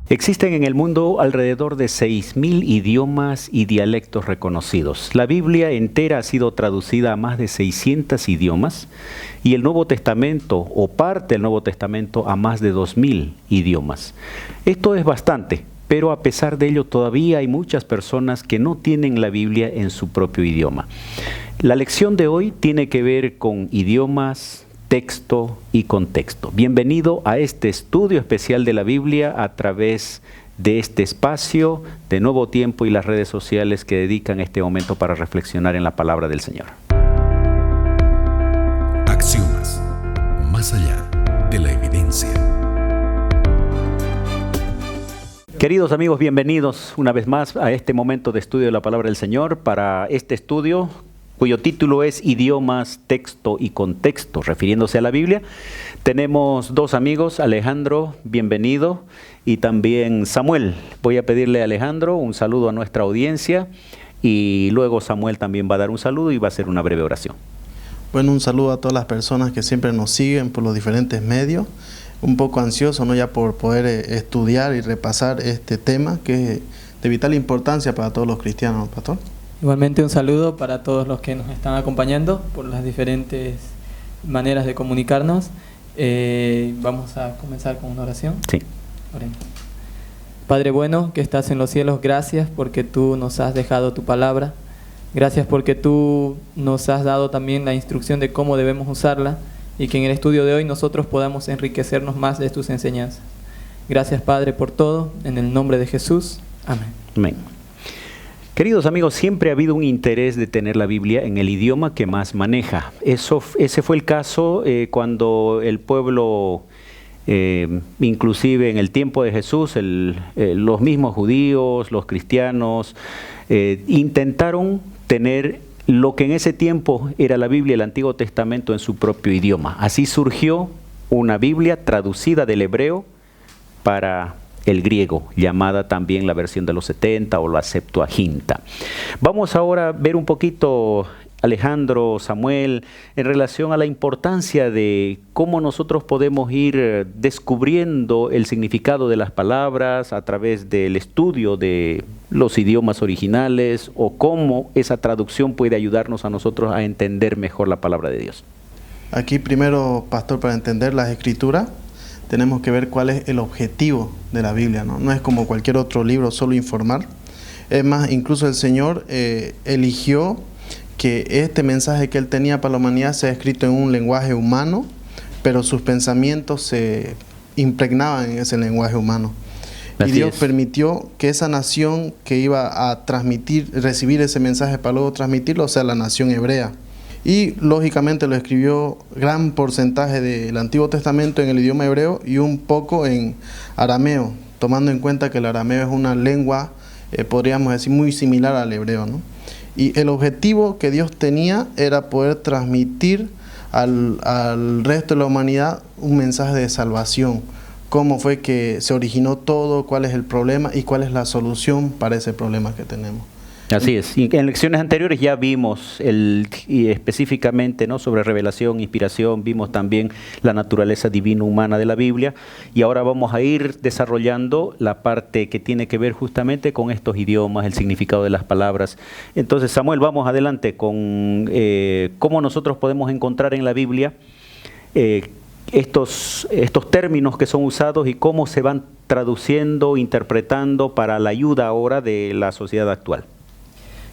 Existen en el mundo alrededor de 6.000 idiomas y dialectos reconocidos. La Biblia entera ha sido traducida a más de 600 idiomas y el Nuevo Testamento o parte del Nuevo Testamento a más de 2.000 idiomas. Esto es bastante, pero a pesar de ello todavía hay muchas personas que no tienen la Biblia en su propio idioma. La lección de hoy tiene que ver con idiomas, texto y contexto. Bienvenido a este estudio especial de la Biblia a través de este espacio de Nuevo Tiempo y las redes sociales que dedican este momento para reflexionar en la palabra del Señor. Axiomas, más allá de la evidencia. Queridos amigos, bienvenidos una vez más a este momento de estudio de la palabra del Señor. Para este estudio, cuyo título es Idiomas, Texto y Contexto, refiriéndose a la Biblia, tenemos dos amigos, Alejandro, bienvenido, y también Samuel. Voy a pedirle a Alejandro un saludo a nuestra audiencia y luego Samuel también va a dar un saludo y va a hacer una breve oración. Bueno, un saludo a todas las personas que siempre nos siguen por los diferentes medios. Un poco ansioso, ¿no?, ya por poder estudiar y repasar este tema que es de vital importancia para todos los cristianos, pastor. Igualmente un saludo para todos los que nos están acompañando por las diferentes maneras de comunicarnos. Vamos a comenzar con una oración. Sí. Oremos. Padre bueno, que estás en los cielos, gracias porque tú nos has dejado tu palabra. Gracias porque tú nos has dado también la instrucción de cómo debemos usarla y que en el estudio de hoy nosotros podamos enriquecernos más de tus enseñanzas. Gracias, Padre, por todo. En el nombre de Jesús. Amén. Amén. Queridos amigos, siempre ha habido un interés de tener la Biblia en el idioma que más maneja. Ese fue el caso cuando el pueblo, inclusive en el tiempo de Jesús, los mismos judíos, los cristianos, intentaron tener lo que en ese tiempo era la Biblia, el Antiguo Testamento, en su propio idioma. Así surgió una Biblia traducida del hebreo para el griego, llamada también la versión de los 70 o la Septuaginta. Vamos ahora a ver un poquito, Alejandro, Samuel, en relación a la importancia de cómo nosotros podemos ir descubriendo el significado de las palabras a través del estudio de los idiomas originales o cómo esa traducción puede ayudarnos a nosotros a entender mejor la palabra de Dios. Aquí primero, pastor, para entender las escrituras, tenemos que ver cuál es el objetivo de la Biblia, ¿no? No es como cualquier otro libro, solo informar. Es más, incluso el Señor eligió que este mensaje que Él tenía para la humanidad sea escrito en un lenguaje humano, pero sus pensamientos se impregnaban en ese lenguaje humano. Y Dios permitió que esa nación que iba a recibir ese mensaje para luego transmitirlo, sea la nación hebrea. Y lógicamente lo escribió gran porcentaje del Antiguo Testamento en el idioma hebreo y un poco en arameo, tomando en cuenta que el arameo es una lengua, podríamos decir, muy similar al hebreo, ¿no? Y el objetivo que Dios tenía era poder transmitir al resto de la humanidad un mensaje de salvación. Cómo fue que se originó todo, cuál es el problema y cuál es la solución para ese problema que tenemos. Así es. Y en lecciones anteriores ya vimos y específicamente, ¿no?, sobre revelación, inspiración, vimos también la naturaleza divino-humana de la Biblia y ahora vamos a ir desarrollando la parte que tiene que ver justamente con estos idiomas, el significado de las palabras. Entonces, Samuel, vamos adelante con cómo nosotros podemos encontrar en la Biblia estos términos que son usados y cómo se van traduciendo, interpretando para la ayuda ahora de la sociedad actual.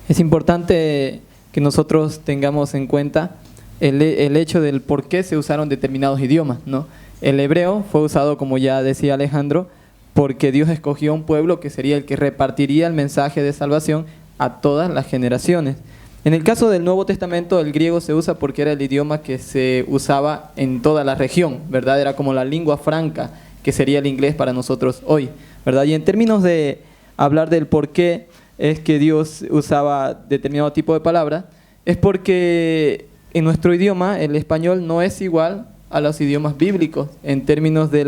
Es importante que nosotros tengamos en cuenta el hecho del por qué se usaron determinados idiomas, ¿no? El hebreo fue usado, como ya decía Alejandro, porque Dios escogió un pueblo que sería el que repartiría el mensaje de salvación a todas las generaciones. En el caso del Nuevo Testamento, el griego se usa porque era el idioma que se usaba en toda la región, ¿verdad? Era como la lengua franca, que sería el inglés para nosotros hoy, ¿verdad? Y en términos de hablar del por qué es que Dios usaba determinado tipo de palabra, es porque en nuestro idioma, el español, no es igual a los idiomas bíblicos en términos de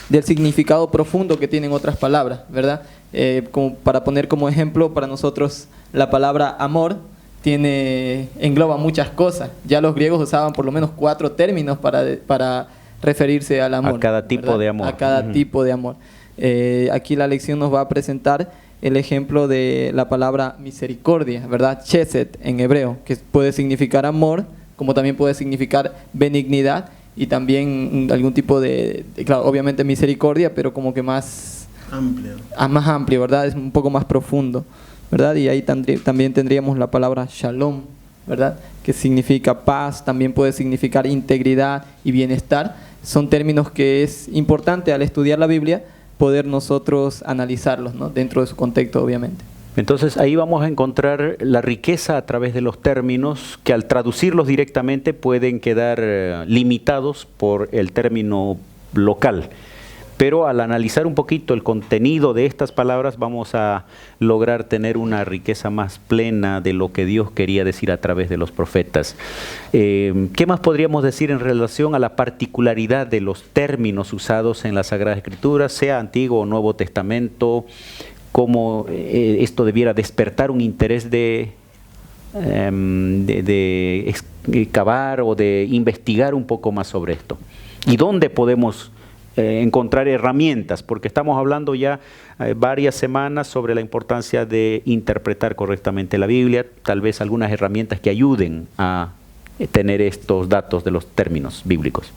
del significado profundo que tienen otras palabras, ¿verdad? Como para poner como ejemplo, para nosotros la palabra amor engloba muchas cosas. Ya los griegos usaban por lo menos 4 términos para referirse al amor. A cada tipo, ¿verdad?, de amor. A cada tipo de amor. Aquí la lección nos va a presentar el ejemplo de la palabra misericordia, ¿verdad? Chesed en hebreo, que puede significar amor, como también puede significar benignidad y también algún tipo claro, obviamente misericordia, pero como que más amplio, ¿verdad? Es un poco más profundo, ¿verdad? Y ahí también tendríamos la palabra shalom, ¿verdad? Que significa paz, también puede significar integridad y bienestar. Son términos que es importante al estudiar la Biblia poder nosotros analizarlos, ¿no? Dentro de su contexto, obviamente. Entonces ahí vamos a encontrar la riqueza a través de los términos que al traducirlos directamente pueden quedar limitados por el término local. Pero al analizar un poquito el contenido de estas palabras vamos a lograr tener una riqueza más plena de lo que Dios quería decir a través de los profetas. ¿Qué más podríamos decir en relación a la particularidad de los términos usados en la Sagrada Escritura, sea Antiguo o Nuevo Testamento? ¿Cómo esto debiera despertar un interés de excavar o de investigar un poco más sobre esto? ¿Y dónde podemos encontrar herramientas? Porque estamos hablando ya varias semanas sobre la importancia de interpretar correctamente la Biblia, tal vez algunas herramientas que ayuden a tener estos datos de los términos bíblicos.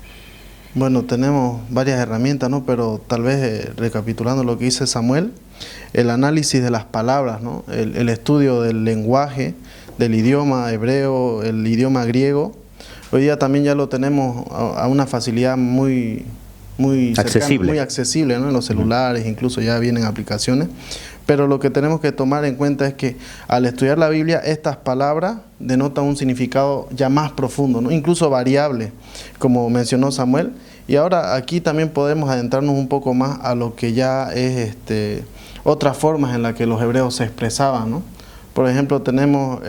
Bueno, tenemos varias herramientas, ¿no? Pero tal vez recapitulando lo que dice Samuel, el análisis de las palabras, ¿no? El estudio del lenguaje, del idioma hebreo, el idioma griego. Hoy día también ya lo tenemos a una facilidad muy accesible, ¿no? En los celulares, incluso ya vienen aplicaciones. Pero lo que tenemos que tomar en cuenta es que al estudiar la Biblia, estas palabras denotan un significado ya más profundo, ¿no? Incluso variable, como mencionó Samuel. Y ahora aquí también podemos adentrarnos un poco más a lo que ya es otras formas en las que los hebreos se expresaban, ¿no? Por ejemplo, tenemos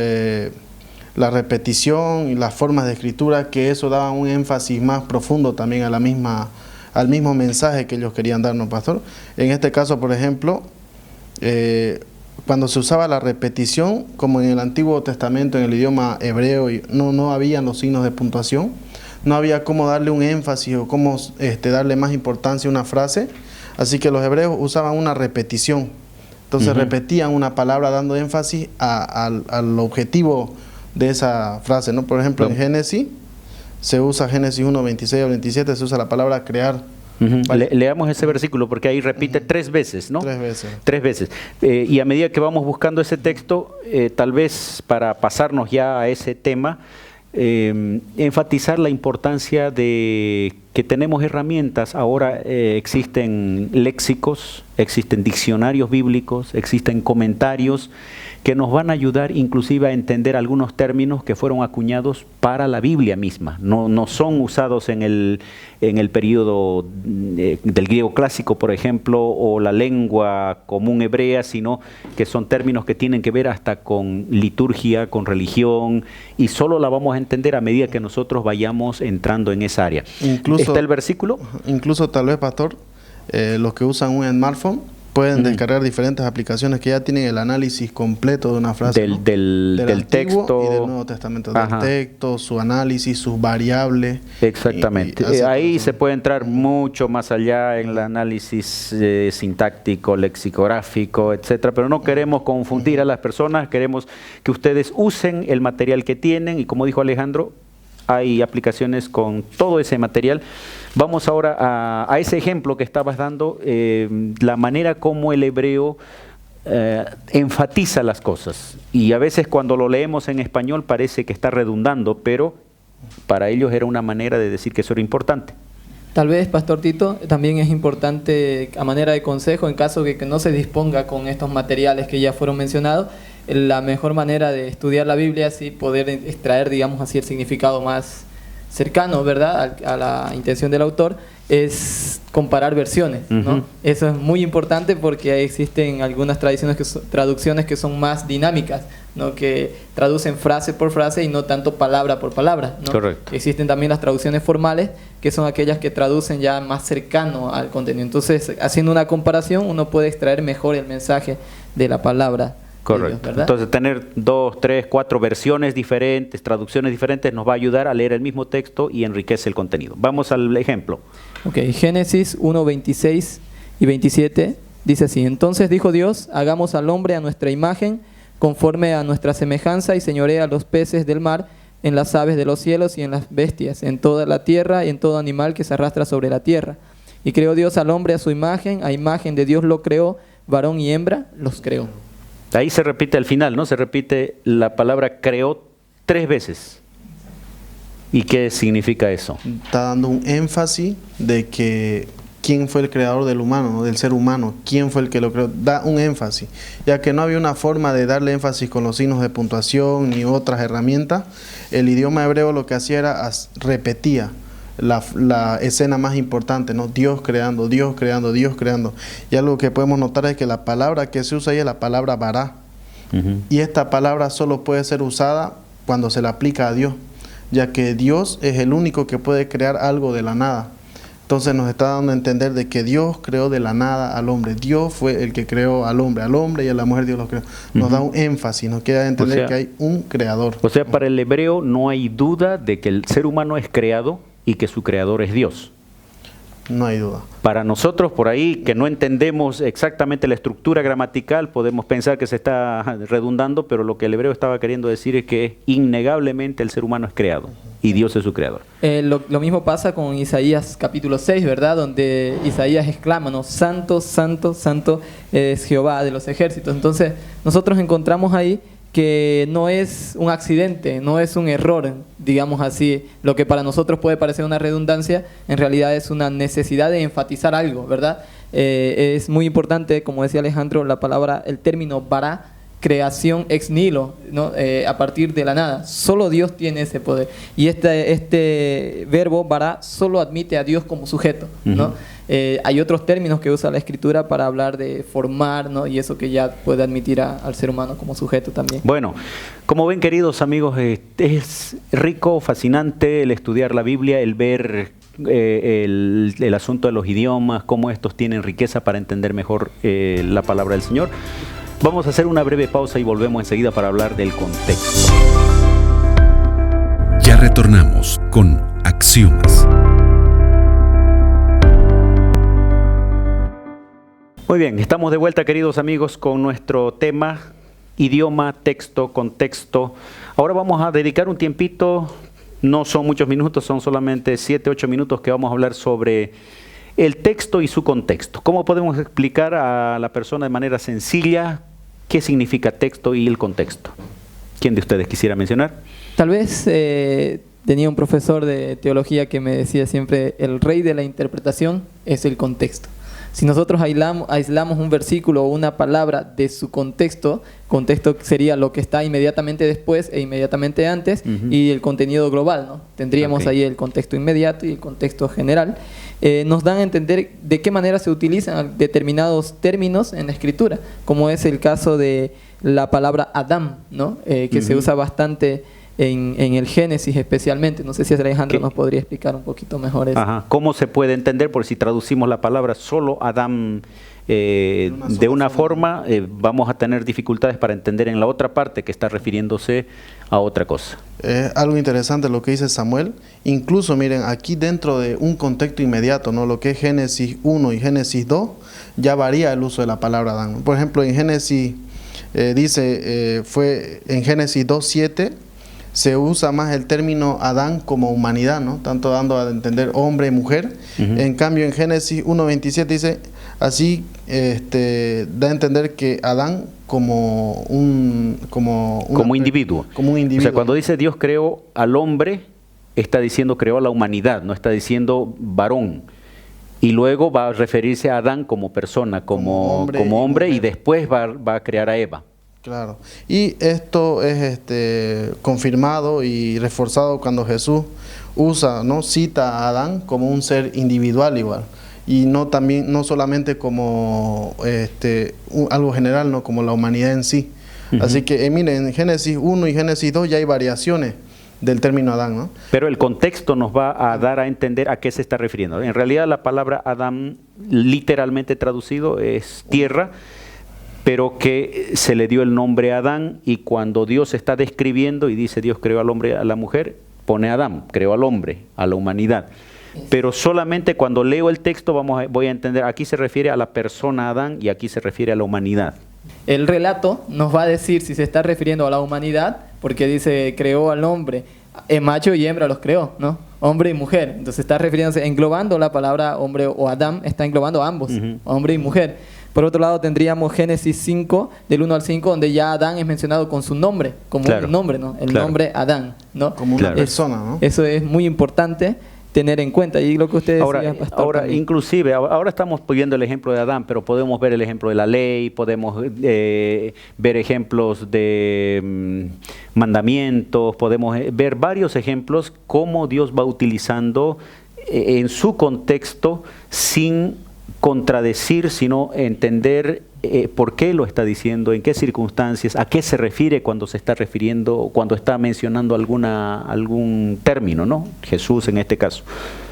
la repetición y las formas de escritura, que eso daba un énfasis más profundo también a al mismo mensaje que ellos querían darnos, pastor. En este caso, por ejemplo, cuando se usaba la repetición, como en el Antiguo Testamento, en el idioma hebreo, no habían los signos de puntuación, no había cómo darle un énfasis o cómo darle más importancia a una frase, así que los hebreos usaban una repetición. Entonces repetían una palabra dando énfasis al objetivo de esa frase, ¿no? Por ejemplo, en Génesis, se usa Génesis 1, 26 al 27, se usa la palabra crear. ¿Vale? Leamos ese versículo porque ahí repite 3 veces, ¿no? 3 veces. 3 veces. Y a medida que vamos buscando ese texto, tal vez para pasarnos ya a ese tema, enfatizar la importancia de que tenemos herramientas. Ahora existen léxicos, existen diccionarios bíblicos, existen comentarios que nos van a ayudar inclusive a entender algunos términos que fueron acuñados para la Biblia misma. No son usados en el periodo del griego clásico, por ejemplo, o la lengua común hebrea, sino que son términos que tienen que ver hasta con liturgia, con religión, y solo la vamos a entender a medida que nosotros vayamos entrando en esa área. ¿Está el versículo? Incluso tal vez, pastor, los que usan un smartphone pueden descargar diferentes aplicaciones que ya tienen el análisis completo de una frase, del texto y del Nuevo Testamento, del texto, su análisis, sus variables. Exactamente. Ahí se puede entrar mucho más allá en el análisis sintáctico, lexicográfico, etcétera, pero no queremos confundir a las personas, queremos que ustedes usen el material que tienen y, como dijo Alejandro, hay aplicaciones con todo ese material. Vamos ahora a ese ejemplo que estabas dando, la manera como el hebreo enfatiza las cosas. Y a veces cuando lo leemos en español parece que está redundando, pero para ellos era una manera de decir que eso era importante. Tal vez, Pastor Tito, también es importante, a manera de consejo, en caso de que no se disponga con estos materiales que ya fueron mencionados, la mejor manera de estudiar la Biblia, así poder extraer, digamos así, el significado más cercano, ¿verdad?, a la intención del autor, es comparar versiones, ¿no? Eso es muy importante porque existen algunas traducciones que son más dinámicas, ¿no?, que traducen frase por frase y no tanto palabra por palabra, ¿no? Correcto. Existen también las traducciones formales, que son aquellas que traducen ya más cercano al contenido. Entonces, haciendo una comparación, uno puede extraer mejor el mensaje de la palabra. Correcto. Dios, entonces tener 2, 3, 4 versiones diferentes, traducciones diferentes, nos va a ayudar a leer el mismo texto y enriquece el contenido. Vamos al ejemplo. Ok, Génesis 1, 26 y 27, dice así: entonces dijo Dios, hagamos al hombre a nuestra imagen, conforme a nuestra semejanza, y señoree a los peces del mar, en las aves de los cielos y en las bestias, en toda la tierra y en todo animal que se arrastra sobre la tierra. Y creó Dios al hombre a su imagen, a imagen de Dios lo creó, varón y hembra los creó. Ahí se repite al final, ¿no? Se repite la palabra creó 3 veces. ¿Y qué significa eso? Está dando un énfasis de que quién fue el creador del humano, ¿no? Del ser humano, quién fue el que lo creó. Da un énfasis, ya que no había una forma de darle énfasis con los signos de puntuación ni otras herramientas. El idioma hebreo lo que hacía era repetía la escena más importante, ¿no? Dios creando, Dios creando, Dios creando. Y algo que podemos notar es que la palabra que se usa ahí es la palabra bará. Y esta palabra solo puede ser usada cuando se le aplica a Dios, ya que Dios es el único que puede crear algo de la nada. Entonces nos está dando a entender de que Dios creó de la nada al hombre. Dios fue el que creó al hombre y a la mujer Dios lo creó. Nos da un énfasis, nos queda entender que hay un creador. O sea, para el hebreo no hay duda de que el ser humano es creado y que su creador es Dios. No hay duda. Para nosotros, por ahí, que no entendemos exactamente la estructura gramatical, podemos pensar que se está redundando, pero lo que el hebreo estaba queriendo decir es que innegablemente el ser humano es creado y Dios es su creador. Lo mismo pasa con Isaías capítulo 6, ¿verdad? Donde Isaías exclama, ¿no? Santo, santo, santo es Jehová de los ejércitos. Entonces, nosotros encontramos ahí que no es un accidente, no es un error, digamos así. Lo que para nosotros puede parecer una redundancia, en realidad es una necesidad de enfatizar algo, ¿verdad? Es muy importante, como decía Alejandro, la palabra, el término bará, creación ex nihilo, ¿no? A partir de la nada. Solo Dios tiene ese poder. Y este verbo bará solo admite a Dios como sujeto, ¿no? Hay otros términos que usa la Escritura para hablar de formar, ¿no? Y eso que ya puede admitir al ser humano como sujeto también. Bueno, como ven, queridos amigos, es rico, fascinante el estudiar la Biblia, el ver el asunto de los idiomas, cómo estos tienen riqueza para entender mejor la palabra del Señor. Vamos a hacer una breve pausa y volvemos enseguida para hablar del contexto. Ya retornamos con Axiomas. Muy bien, estamos de vuelta, queridos amigos, con nuestro tema idioma, texto, contexto. Ahora vamos a dedicar un tiempito, no son muchos minutos, son solamente 7, 8 minutos que vamos a hablar sobre el texto y su contexto. ¿Cómo podemos explicar a la persona de manera sencilla qué significa texto y el contexto? ¿Quién de ustedes quisiera mencionar? Tal vez tenía un profesor de teología que me decía siempre, el rey de la interpretación es el contexto. Si nosotros aislamos un versículo o una palabra de su contexto, contexto sería lo que está inmediatamente después e inmediatamente antes, y el contenido global, ¿no? Tendríamos ahí el contexto inmediato y el contexto general. Nos dan a entender de qué manera se utilizan determinados términos en la Escritura, como es el caso de la palabra Adán, ¿no? Que se usa bastante en el Génesis especialmente. No sé si Alejandro nos podría explicar un poquito mejor eso. ¿Cómo se puede entender? Por si traducimos la palabra solo Adán de una forma, vamos a tener dificultades para entender en la otra parte que está refiriéndose a otra cosa. Es algo interesante lo que dice Samuel. Incluso, miren, aquí dentro de un contexto inmediato, ¿no? Lo que es Génesis 1 y Génesis 2, ya varía el uso de la palabra Adán. Por ejemplo, en Génesis, fue en Génesis 2:7, se usa más el término Adán como humanidad, ¿no? Tanto dando a entender hombre y mujer. En cambio, en Génesis 1:27 dice, así da a entender que Adán como un individuo. Como un individuo. O sea, cuando dice Dios creó al hombre, está diciendo creó a la humanidad, no está diciendo varón. Y luego va a referirse a Adán como persona, como hombre y después va a crear a Eva. Claro, y esto es confirmado y reforzado cuando Jesús cita a Adán como un ser individual igual, y no solamente como algo general, no como la humanidad en sí. Así que miren, en Génesis 1 y Génesis 2 ya hay variaciones del término Adán, ¿no? Pero el contexto nos va a dar a entender a qué se está refiriendo. En realidad la palabra Adán, literalmente traducido, es tierra, pero que se le dio el nombre Adán, y cuando Dios está describiendo y dice Dios creó al hombre y a la mujer, pone Adán, creó al hombre, a la humanidad. pero solamente cuando leo el texto voy a entender, aquí se refiere a la persona Adán y aquí se refiere a la humanidad. El relato nos va a decir si se está refiriendo a la humanidad, porque dice creó al hombre, macho y hembra los creó, ¿no? Hombre y mujer. Entonces está refiriéndose, englobando la palabra hombre o Adán, está englobando a ambos, hombre y mujer. Por otro lado tendríamos Génesis 5, del 1 al 5, donde ya Adán es mencionado con su nombre, como un nombre, ¿no? El nombre Adán, ¿no? Como una persona, ¿no? Eso es muy importante tener en cuenta. Y lo que usted decía, pastor, ahora inclusive, ahora estamos viendo el ejemplo de Adán, pero podemos ver el ejemplo de la ley, podemos ver ejemplos de mandamientos, podemos ver varios ejemplos cómo Dios va utilizando en su contexto sin contradecir, sino entender por qué lo está diciendo, en qué circunstancias, a qué se refiere cuando se está refiriendo, cuando está mencionando algún término, ¿no? Jesús en este caso.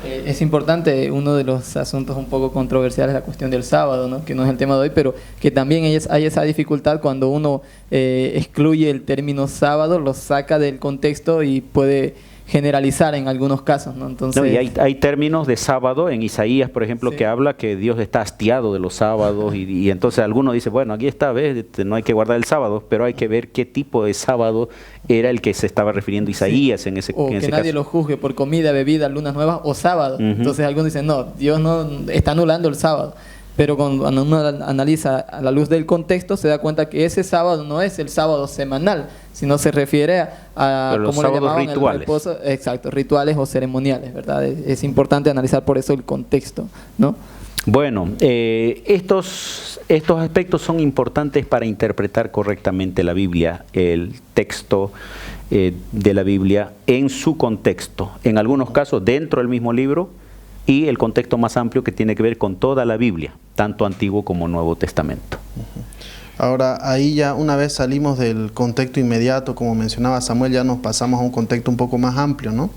Es importante, uno de los asuntos un poco controversiales, la cuestión del sábado, ¿no? Que no es el tema de hoy, pero que también hay esa dificultad cuando uno excluye el término sábado, lo saca del contexto y puede generalizar en algunos casos, ¿no? Entonces, no, y hay términos de sábado en Isaías, por ejemplo, que habla que Dios está hastiado de los sábados y entonces alguno dice, bueno, aquí está, ¿ves? No hay que guardar el sábado, pero hay que ver qué tipo de sábado era el que se estaba refiriendo Isaías en ese caso. O que nadie lo juzgue por comida, bebida, lunas nuevas o sábado. Entonces algunos dicen, no, Dios no está anulando el sábado. Pero cuando uno analiza a la luz del contexto, se da cuenta que ese sábado no es el sábado semanal, sino se refiere a los como le llamaban rituales. el reposo, exacto, rituales o ceremoniales, ¿verdad? Es importante analizar por eso el contexto, ¿no? Bueno, estos aspectos son importantes para interpretar correctamente la Biblia, el texto de la Biblia en su contexto, en algunos casos dentro del mismo libro, y el contexto más amplio que tiene que ver con toda la Biblia, tanto Antiguo como Nuevo Testamento. Ahora, ahí ya una vez salimos del contexto inmediato, como mencionaba Samuel, ya nos pasamos a un contexto un poco más amplio, ¿no?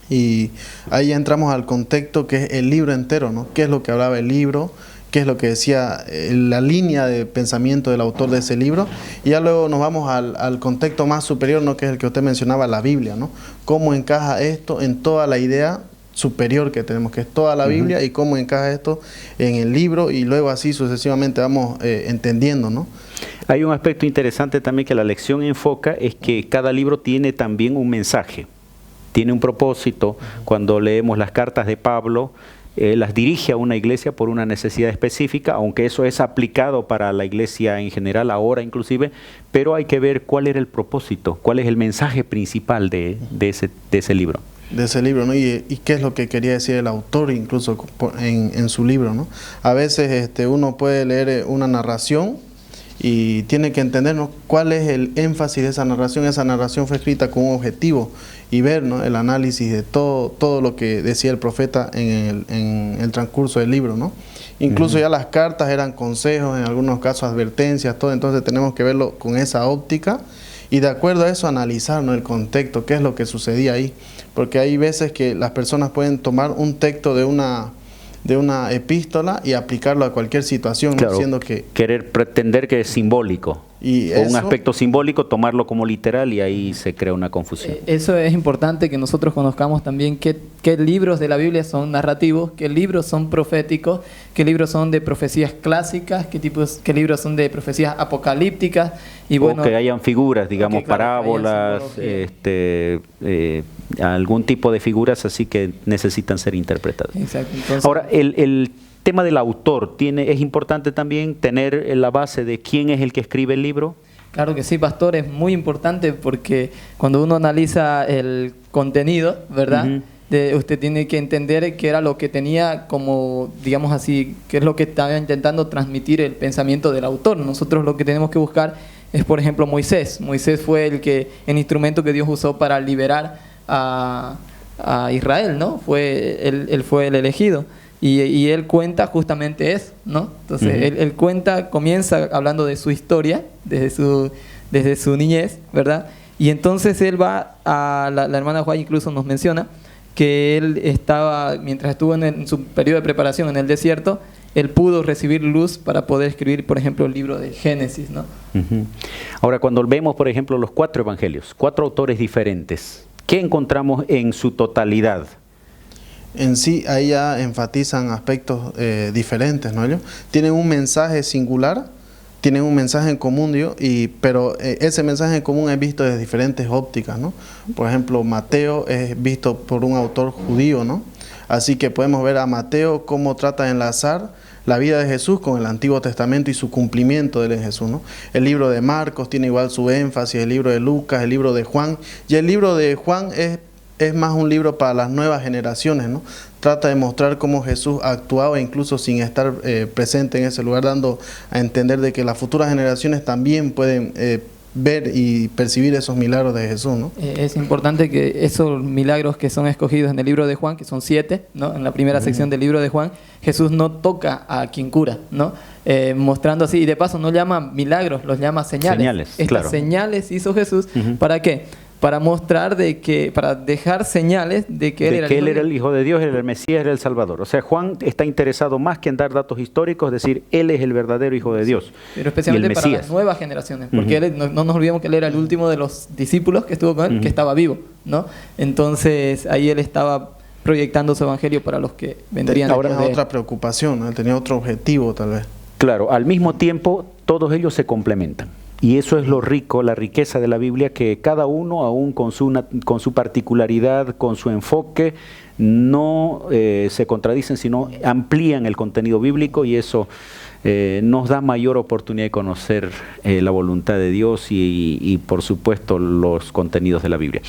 Y ahí ya entramos al contexto que es el libro entero, ¿no? ¿Qué es lo que hablaba el libro? ¿Qué es lo que decía la línea de pensamiento del autor de ese libro? Y ya luego nos vamos al contexto más superior, ¿no? Que es el que usted mencionaba, la Biblia, ¿no? ¿Cómo encaja esto en toda la idea superior que tenemos, que es toda la Biblia, y cómo encaja esto en el libro, y luego así sucesivamente vamos entendiendo, ¿no? Hay un aspecto interesante también que la lección enfoca, es que cada libro tiene también un mensaje, tiene un propósito. Cuando leemos las cartas de Pablo, las dirige a una iglesia por una necesidad específica, aunque eso es aplicado para la iglesia en general, ahora inclusive, pero hay que ver cuál era el propósito, cuál es el mensaje principal de ese libro. De ese libro, ¿no? Y qué es lo que quería decir el autor incluso en su libro, ¿no? A veces uno puede leer una narración y tiene que entender, ¿no?, cuál es el énfasis de esa narración. Esa narración fue escrita con un objetivo, y ver, ¿no?, el análisis de todo lo que decía el profeta en el transcurso del libro, ¿no? Incluso ya las cartas eran consejos, en algunos casos advertencias, todo. Entonces tenemos que verlo con esa óptica y de acuerdo a eso analizar, ¿no?, el contexto, qué es lo que sucedía ahí. Porque hay veces que las personas pueden tomar un texto de una epístola y aplicarlo a cualquier situación, claro, ¿no? Siendo que querer pretender que es simbólico. Y o un aspecto simbólico, tomarlo como literal, y ahí se crea una confusión. Eso es importante, que nosotros conozcamos también qué libros de la Biblia son narrativos, qué libros son proféticos, qué libros son de profecías clásicas, qué libros son de profecías apocalípticas. Y bueno, o que hayan figuras, digamos, claro, parábolas, algún tipo de figuras así que necesitan ser interpretadas. Exacto. Entonces, ahora, el tema del autor, es importante también tener la base de quién es el que escribe el libro. Claro que sí, pastor, es muy importante, porque cuando uno analiza el contenido, ¿verdad? Usted tiene que entender qué era lo que tenía como, digamos así, qué es lo que estaba intentando transmitir el pensamiento del autor. Nosotros lo que tenemos que buscar es, por ejemplo, Moisés. Moisés fue el instrumento que Dios usó para liberar a Israel, ¿no? Él fue el elegido. Y él cuenta justamente eso, ¿no? Entonces, él comienza hablando de su historia, desde su niñez, ¿verdad? Y entonces él va la hermana Juan incluso nos menciona que él estaba, mientras estuvo en su periodo de preparación en el desierto, él pudo recibir luz para poder escribir, por ejemplo, el libro de Génesis, ¿no? Ahora, cuando vemos, por ejemplo, los 4 evangelios, 4 autores diferentes, ¿qué encontramos en su totalidad? En sí, ahí ya enfatizan aspectos diferentes, ¿no? Ellos tienen un mensaje singular, tienen un mensaje en común, pero ese mensaje en común es visto desde diferentes ópticas, ¿no? Por ejemplo, Mateo es visto por un autor judío, ¿no? Así que podemos ver a Mateo cómo trata de enlazar la vida de Jesús con el Antiguo Testamento y su cumplimiento de Jesús, ¿no? El libro de Marcos tiene igual su énfasis, el libro de Lucas, el libro de Juan, y el libro de Juan es más un libro para las nuevas generaciones, ¿no? Trata de mostrar cómo Jesús actuaba incluso sin estar presente en ese lugar, dando a entender de que las futuras generaciones también pueden ver y percibir esos milagros de Jesús, ¿no? Es importante que esos milagros que son escogidos en el libro de Juan, que son 7, ¿no? En la primera sección del libro de Juan, Jesús no toca a quien cura, ¿no? Mostrando así, y de paso no llama milagros, los llama señales. Estas claro. señales hizo Jesús, ¿para qué? Para mostrar para dejar señales de que él era el Hijo de Dios, era el Mesías, era el Salvador. O sea, Juan está interesado más que en dar datos históricos, decir, él es el verdadero Hijo de Dios. Pero especialmente para las nuevas generaciones, porque no nos olvidemos que él era el último de los discípulos que estuvo con él, que estaba vivo, ¿no? Entonces, ahí él estaba proyectando su evangelio para los que vendrían. Ahora tenía otra preocupación, ¿no? Él tenía otro objetivo, tal vez. Claro, al mismo tiempo, todos ellos se complementan. Y eso es lo rico, la riqueza de la Biblia, que cada uno, aún con su particularidad, con su enfoque, no se contradicen, sino amplían el contenido bíblico, y eso nos da mayor oportunidad de conocer la voluntad de Dios y por supuesto los contenidos de la Biblia.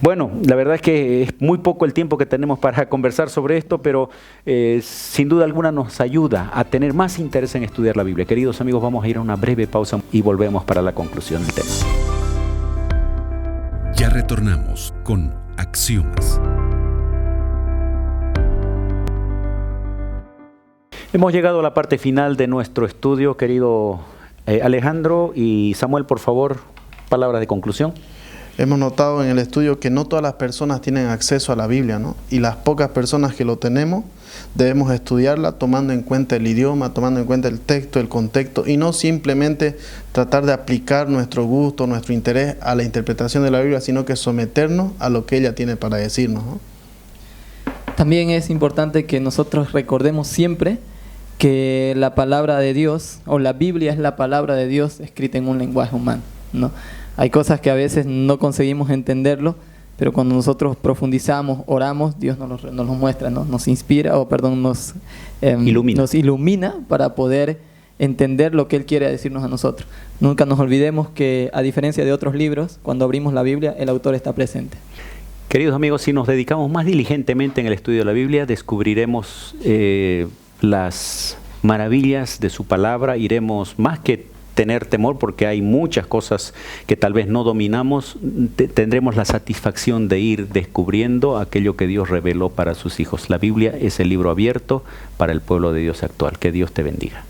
Bueno, la verdad es que es muy poco el tiempo que tenemos para conversar sobre esto, pero sin duda alguna nos ayuda a tener más interés en estudiar la Biblia. Queridos amigos, vamos a ir a una breve pausa y volvemos para la conclusión del tema. Ya retornamos con Axiomas. Hemos llegado a la parte final de nuestro estudio, querido Alejandro y Samuel, por favor, palabras de conclusión. Hemos notado en el estudio que no todas las personas tienen acceso a la Biblia, ¿no? Y las pocas personas que lo tenemos, debemos estudiarla tomando en cuenta el idioma, tomando en cuenta el texto, el contexto, y no simplemente tratar de aplicar nuestro gusto, nuestro interés a la interpretación de la Biblia, sino que someternos a lo que ella tiene para decirnos, ¿no? También es importante que nosotros recordemos siempre que la palabra de Dios, o la Biblia es la palabra de Dios escrita en un lenguaje humano, ¿no? Hay cosas que a veces no conseguimos entenderlo, pero cuando nosotros profundizamos, oramos, Dios nos lo muestra, ¿no? Nos inspira, nos ilumina para poder entender lo que Él quiere decirnos a nosotros. Nunca nos olvidemos que, a diferencia de otros libros, cuando abrimos la Biblia, el autor está presente. Queridos amigos, si nos dedicamos más diligentemente en el estudio de la Biblia, descubriremos las maravillas de su palabra, iremos más que tener temor, porque hay muchas cosas que tal vez no dominamos, tendremos la satisfacción de ir descubriendo aquello que Dios reveló para sus hijos. La Biblia es el libro abierto para el pueblo de Dios actual. Que Dios te bendiga.